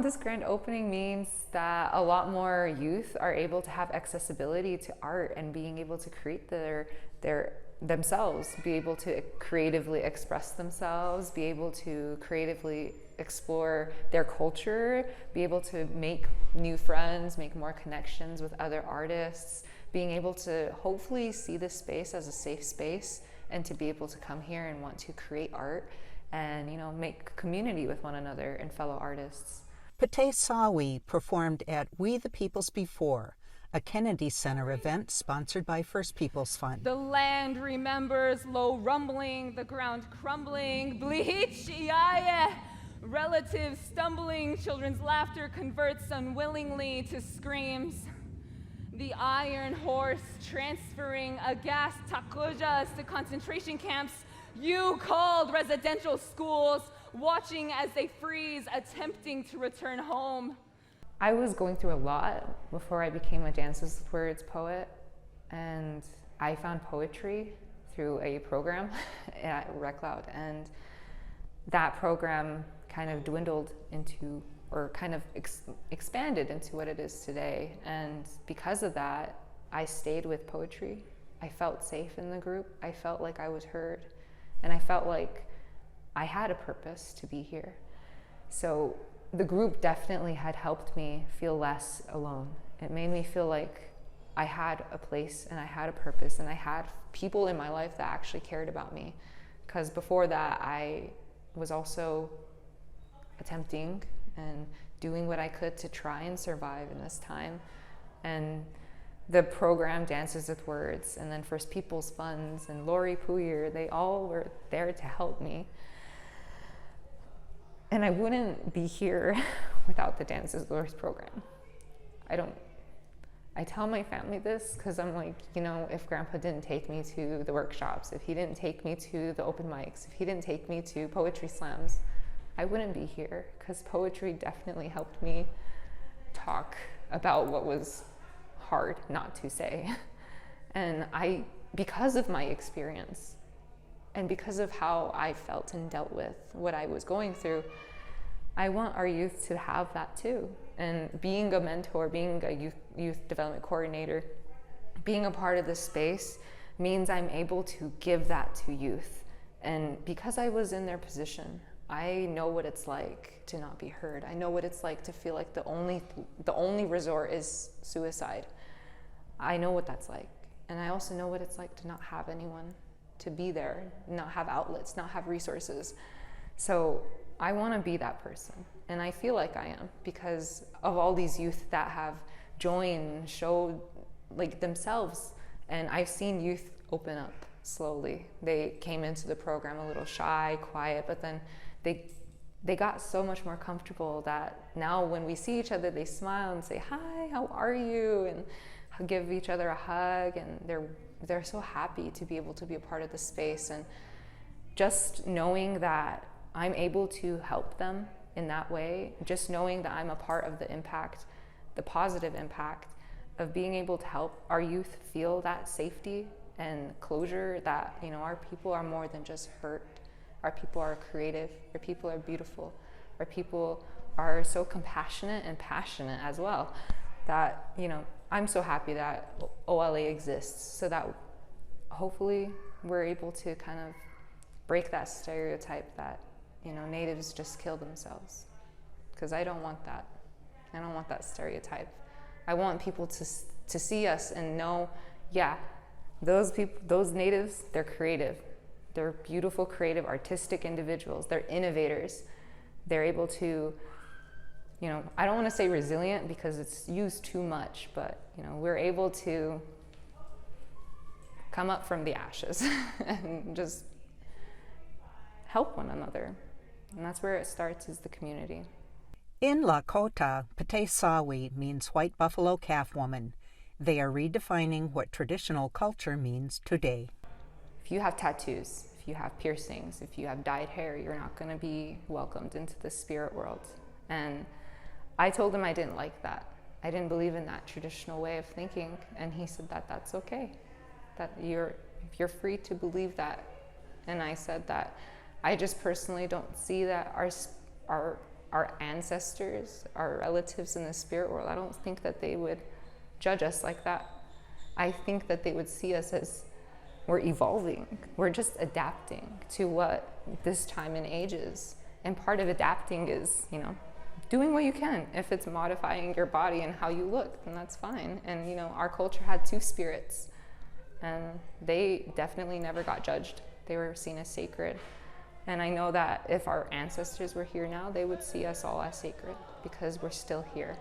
this grand opening means that a lot more youth are able to have accessibility to art and being able to create themselves, be able to creatively express themselves, be able to creatively explore their culture, be able to make new friends, make more connections with other artists, being able to hopefully see this space as a safe space and to be able to come here and want to create art and, you know, make community with one another and fellow artists. Pte San Win performed at We the Peoples Before, a Kennedy Center event sponsored by First Peoples Fund. The land remembers, low rumbling, the ground crumbling, bleach, yeah. Relatives stumbling, children's laughter converts unwillingly to screams. The iron horse transferring aghast takujas to concentration camps you called residential schools, watching as they freeze, attempting to return home. I was going through a lot before I became a Dances with Words poet, and I found poetry through a program at Rec Loud, and that program kind of dwindled into, or kind of expanded into what it is today. And because of that, I stayed with poetry. I felt safe in the group. I felt like I was heard, and I felt like I had a purpose to be here. So the group definitely had helped me feel less alone. It made me feel like I had a place and I had a purpose and I had people in my life that actually cared about me. Because before that, I was also attempting and doing what I could to try and survive in this time. And the program Dances with Words, and then First Peoples Funds and Lori Puyer, they all were there to help me. And I wouldn't be here without the Dances with Words program. I tell my family this because I'm like, you know, if Grandpa didn't take me to the workshops, if he didn't take me to the open mics, if he didn't take me to poetry slams, I wouldn't be here, because poetry definitely helped me talk about what was hard not to say. And because of my experience and because of how I felt and dealt with what I was going through, I want our youth to have that too. And being a mentor, being a youth development coordinator, being a part of this space means I'm able to give that to youth. And because I was in their position, I know what it's like to not be heard. I know what it's like to feel like the only resort is suicide. I know what that's like. And I also know what it's like to not have anyone to be there, not have outlets, not have resources. So I want to be that person. And I feel like I am, because of all these youth that have joined, showed like themselves. And I've seen youth open up slowly. They came into the program a little shy, quiet, but then they got so much more comfortable that now when we see each other, they smile and say, "Hi, how are you?" and give each other a hug, and they're so happy to be able to be a part of the space. And just knowing that I'm able to help them in that way, just knowing that I'm a part of the impact, the positive impact of being able to help our youth feel that safety and closure, that, you know, our people are more than just hurt. Our people are creative, our people are beautiful, our people are so compassionate and passionate as well, that, you know, I'm so happy that OLA exists, so that hopefully we're able to kind of break that stereotype that, you know, natives just kill themselves. Because I don't want that. I don't want that stereotype. I want people to see us and know, yeah, those people, those natives, they're creative. They're beautiful, creative, artistic individuals. They're innovators. They're able to, you know, I don't want to say resilient because it's used too much, but, you know, we're able to come up from the ashes and just help one another. And that's where it starts, is the community. In Lakota, Pte San Win means white buffalo calf woman. They are redefining what traditional culture means today. If you have tattoos, if you have piercings, if you have dyed hair, you're not going to be welcomed into the spirit world. And I told him I didn't like that. I didn't believe in that traditional way of thinking. And he said that that's okay, that you're free to believe that. And I said that I just personally don't see that our our ancestors, our relatives in the spirit world, I don't think that they would judge us like that. I think that they would see us as we're evolving. We're just adapting to what this time and age is. And part of adapting is, you know, doing what you can. If it's modifying your body and how you look, then that's fine. And, you know, our culture had two spirits, and they definitely never got judged. They were seen as sacred. And I know that if our ancestors were here now, they would see us all as sacred because we're still here.